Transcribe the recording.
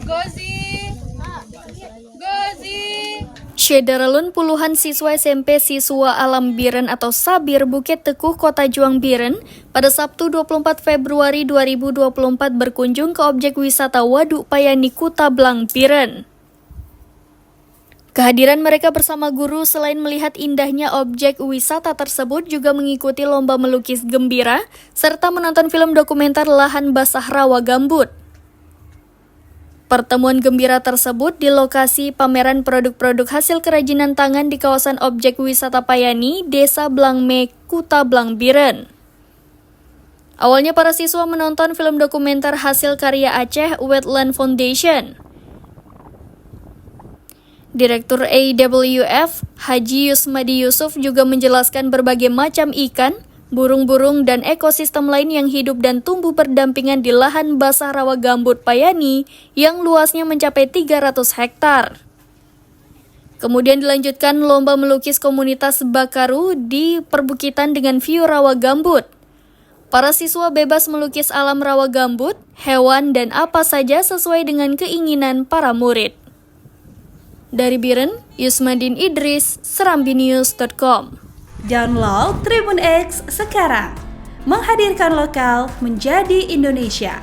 Gozi. Gozi. Syederalun puluhan siswa SMP Siswa Alam Biren atau Sabir Bukit Teguh Kota Juang Biren pada Sabtu 24 Februari 2024 berkunjung ke objek wisata Waduk Payani Kuta Blang Biren. Kehadiran mereka bersama guru selain melihat indahnya objek wisata tersebut juga mengikuti lomba melukis gembira serta menonton film dokumenter Lahan Basah Rawa Gambut. Pertemuan gembira tersebut di lokasi pameran produk-produk hasil kerajinan tangan di kawasan objek wisata Payani, Desa Blangme, Kuta Blang Biren. Awalnya para siswa menonton film dokumenter hasil karya Aceh Wetland Foundation. Direktur AWF, Haji Yusmadi Yusuf juga menjelaskan berbagai macam ikan, burung-burung, dan ekosistem lain yang hidup dan tumbuh berdampingan di lahan basah rawa gambut Payani yang luasnya mencapai 300 hektar. Kemudian dilanjutkan lomba melukis komunitas Bakaru di perbukitan dengan view rawa gambut. Para siswa bebas melukis alam rawa gambut, hewan, dan apa saja sesuai dengan keinginan para murid. Dari Biren, Yusmadin Idris, serambinews.com. Download Tribun X sekarang, menghadirkan lokal menjadi Indonesia.